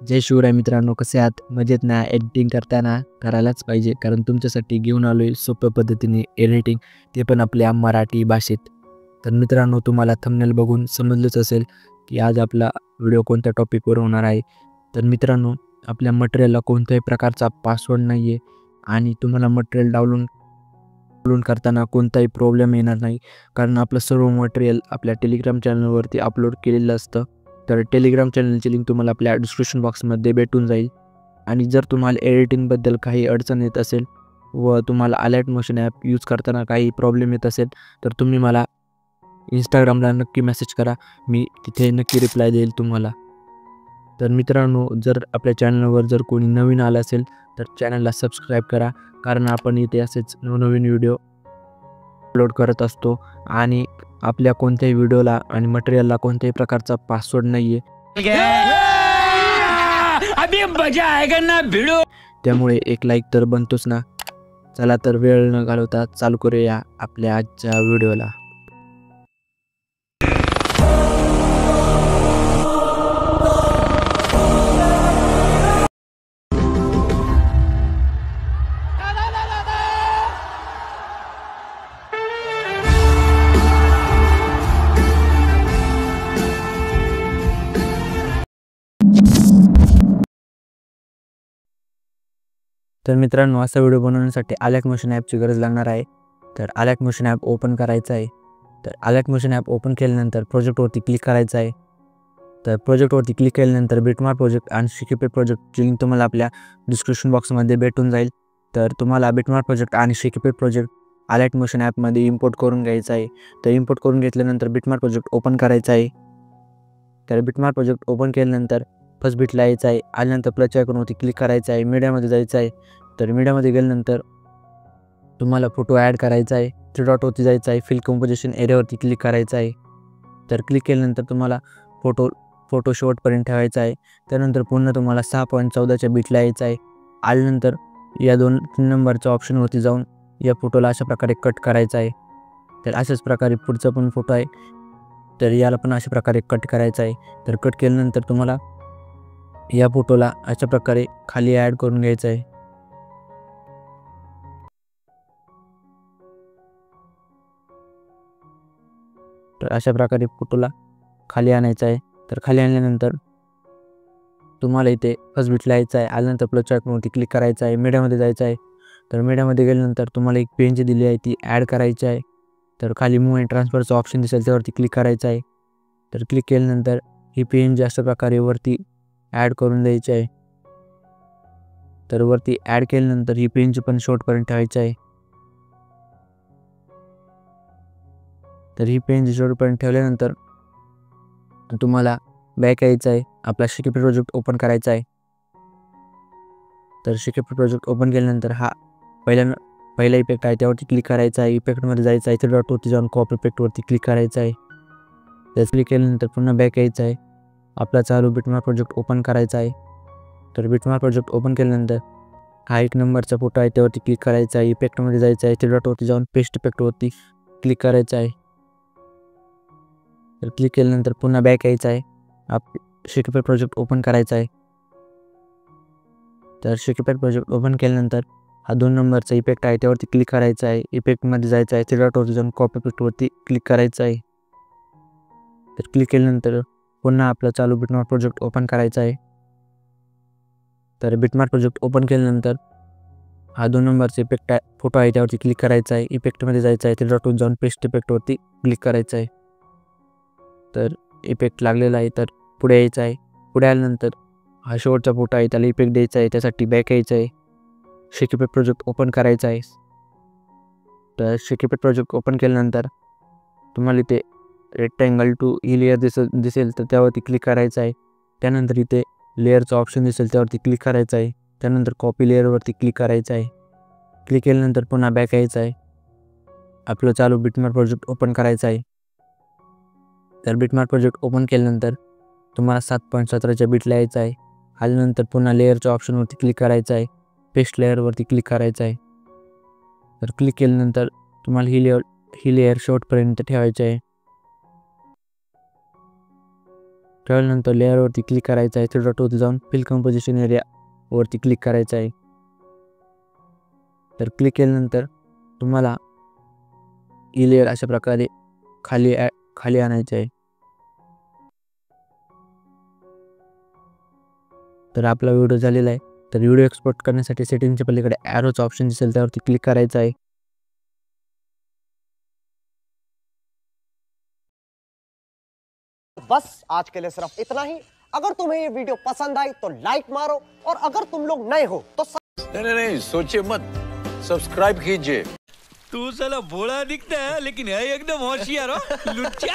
जय शिवराय मित्रांनो, कसे आहात? मजेत ना? एडिटिंग करताना करायलाच पाहिजे, कारण तुमच्यासाठी घेऊन आलोय सोप्या पद्धतीने एडिटिंग, ते पण आपल्या मराठी भाषेत. तर मित्रांनो, तुम्हाला थंबनेल बघून समजलंच असेल की आज आपला व्हिडिओ कोणत्या टॉपिकवर होणार आहे. तर मित्रांनो, आपल्या मटेरियलला कोणत्याही प्रकारचा पासवर्ड नाही आहे आणि तुम्हाला मटेरियल डाउनलोड करताना कोणताही प्रॉब्लेम येणार नाही, कारण आपलं सर्व मटेरियल आपल्या टेलिग्राम चॅनलवरती अपलोड केलेलं असतं. तर टेलिग्राम चॅनलची लिंक तुम्हाला आपल्या डिस्क्रिप्शन बॉक्समध्ये भेटून जाईल. आणि जर तुम्हाला एडिटिंगबद्दल काही अडचण येत असेल व तुम्हाला अलर्ट मोशन ॲप यूज करताना काही प्रॉब्लेम येत असेल, तर तुम्ही मला इंस्टाग्रामला नक्की मेसेज करा. मी तिथे नक्की रिप्लाय देईल तुम्हाला. तर मित्रांनो, जर आपल्या चॅनलवर जर कोणी नवीन आलं असेल तर चॅनलला सबस्क्राईब करा, कारण आपण इथे असेच नवनवीन व्हिडिओ अपलोड करत असतो आणि आपल्या कोणत्याही व्हिडिओला आणि मटेरियलला कोणत्याही प्रकारचा पासवर्ड नाही आहे. अभी मजा आएगा ना भिड़ो. त्यामुळे एक लाईक तर बनतोच ना. चला तर वेळ न घालवता चालू करूया आपल्या आजच्या व्हिडिओला. तर मित्रांनो, असा व्हिडिओ बनवण्यासाठी अलर्ट मोशन ॲपची गरज लागणार आहे. तर अलर्ट मोशन ॲप ओपन करायचं आहे. तर अलर्ट मोशन ॲप ओपन केल्यानंतर प्रोजेक्टवरती क्लिक करायचं आहे. तर प्रोजेक्टवरती क्लिक केल्यानंतर बिटमार्क प्रोजेक्ट आणि शिकीपे प्रोजेक्टची लिंक तुम्हाला आपल्या डिस्क्रिप्शन बॉक्समध्ये भेटून जाईल. तर तुम्हाला बिटमार्क प्रोजेक्ट आणि शिकीपे प्रोजेक्ट अलर्ट मोशन ॲपमध्ये इम्पोर्ट करून घ्यायचं आहे. तर इम्पोर्ट करून घेतल्यानंतर बिटमार्क प्रोजेक्ट ओपन करायचा आहे. तर बिटमार्क प्रोजेक्ट ओपन केल्यानंतर फर्स्ट बिटला यायचं आहे. आल्यानंतर प्लस आयकॉनवरती क्लिक करायचं आहे. मीडियामध्ये जायचं आहे. तर मीडियामध्ये गेल्यानंतर तुम्हाला फोटो ॲड करायचा आहे. थ्री डॉटवरती जायचं आहे. फिल कंपोजिशन एरियावरती क्लिक करायचं आहे. तर क्लिक केल्यानंतर तुम्हाला फोटो शेवटपर्यंत ठेवायचा आहे. त्यानंतर पुन्हा तुम्हाला 6.14च्या बिटला यायचं आहे. आल्यानंतर या 2 नंबरच्या ऑप्शनवरती जाऊन या फोटोला अशा प्रकारे कट करायचा आहे. तर अशाच प्रकारे पुढचा पण फोटो आहे, तर याला पण अशा प्रकारे कट करायचा आहे. तर कट केल्यानंतर तुम्हाला या फोटोला अशा प्रकारे खाली ॲड करून घ्यायचं आहे. तर अशा प्रकारे फोटोला खाली आणायचं आहे. तर खाली आणल्यानंतर तुम्हाला इथे फर्स्ट बिटला यायचं आहे. आल्यानंतर प्लस आयकॉनवरती क्लिक करायचं आहे. मीडियामध्ये जायचं आहे. तर मीडियामध्ये गेल्यानंतर तुम्हाला एक पेन जी दिली आहे ती ॲड करायची आहे. तर खाली मूव्ह अँड ट्रान्सफरचं ऑप्शन दिसेल त्यावरती क्लिक करायचं आहे. तर क्लिक केल्यानंतर ही पेन जी अशा प्रकारे वरती ॲड करून द्यायची आहे. तर वरती ॲड केल्यानंतर ही पेनची पण शेवटपर्यंत ठेवायची आहे. तर ही पेन शेवटपर्यंत ठेवल्यानंतर तुम्हाला बॅक यायचं आहे. आपला शिकीपे प्रोजेक्ट ओपन करायचा आहे. तर शिकीपे प्रोजेक्ट ओपन केल्यानंतर हा पहिला इफेक्ट आहे त्यावरती क्लिक करायचा आहे. इफेक्टमध्ये जायचं आहे. थ्री डॉटवरती जाऊन कॉपी इफेक्टवरती क्लिक करायचं आहे. तर क्लिक केल्यानंतर पुन्हा बॅक यायचं आहे. आपला चालू बिटमार्क प्रोजेक्ट ओपन करायचा आहे. तर बिटमार्क प्रोजेक्ट ओपन केल्यानंतर हा 1 नंबरचा फोटो आहे त्यावरती क्लिक करायचा आहे. इफेक्टमध्ये जायचं आहे. थ्री डॉटवरती जाऊन पेस्ट इफेक्टवरती क्लिक करायचं आहे. तर क्लिक केल्यानंतर पुन्हा बॅक यायचं आहे. शिकीपे प्रोजेक्ट ओपन करायचा आहे. तर शिकीपे प्रोजेक्ट ओपन केल्यानंतर हा 2 नंबरचा इफेक्ट आहे त्यावरती क्लिक करायचा आहे. इफेक्टमध्ये जायचं आहे. थ्री डॉटवरती जाऊन कॉपी इफेक्टवरती क्लिक करायचं आहे. तर क्लिक केल्यानंतर पुन्हा आपला चालू बिटमार्क प्रोजेक्ट ओपन करायचा आहे. तर बिटमार्क प्रोजेक्ट ओपन केल्यानंतर हा 2 नंबरचा इफेक्ट फोटो आहे त्यावरती क्लिक करायचा आहे. इफेक्टमध्ये जायचं आहे. थ्री डॉटवरती जाऊन पेस्ट इफेक्टवरती क्लिक करायचं आहे. तर इफेक्ट लागलेला आहे. तर पुढे यायचं आहे. पुढे आल्यानंतर हा शेवटचा फोटो आहे त्याला इफेक्ट द्यायचा आहे. त्यासाठी बॅक यायचं आहे. शिकीपे प्रोजेक्ट ओपन करायचा आहे. तर शिकीपे प्रोजेक्ट ओपन केल्यानंतर तुम्हाला इथे रेक्टँगल टू ही लेअर दिसेल तर त्यावरती क्लिक करायचं आहे. त्यानंतर इथे लेअरचं ऑप्शन दिसेल त्यावरती क्लिक करायचं आहे. त्यानंतर कॉपी लेअरवरती क्लिक करायचं आहे. क्लिक केल्यानंतर पुन्हा बॅक यायचं आहे. आपलं चालू बिटमार्क प्रोजेक्ट ओपन करायचं आहे. तर बिटमार्क प्रोजेक्ट ओपन केल्यानंतर तुम्हाला 7.17च्या बिटला यायचं आहे. आल्यानंतर पुन्हा लेअरच्या ऑप्शनवरती क्लिक करायचं आहे. पेस्ट लेअरवरती क्लिक करायचं आहे. तर क्लिक केल्यानंतर तुम्हाला ही लेअर शेवटपर्यंत ठेवायची आहे. ठेवल्यानंतर लेअरवरती क्लिक करायचं आहे. 3 डॉटवरती जाऊन फिल कंपोजिशन एरिया वरती क्लिक करायचं आहे. तर क्लिक केल्यानंतर तुम्हाला ही लेअर अशा प्रकारे खाली आणायची आहे. तर आपला व्हिडिओ झालेला आहे. तर व्हिडिओ एक्सपोर्ट करण्यासाठी सेटिंगच्या पलीकडे ॲरोचा ऑप्शन दिसेल त्यावरती क्लिक करायचं आहे. बस आज के लिए सिर्फ इतना ही। अगर तुम्हें ये वीडियो पसंद आई तो लाइक मारो, और अगर तुम लोग नए हो तो नहीं सोचिए मत, सब्सक्राइब कीजिए। तू साला भोला दिखता है लेकिन है एकदम होशियार हो लुच्चा।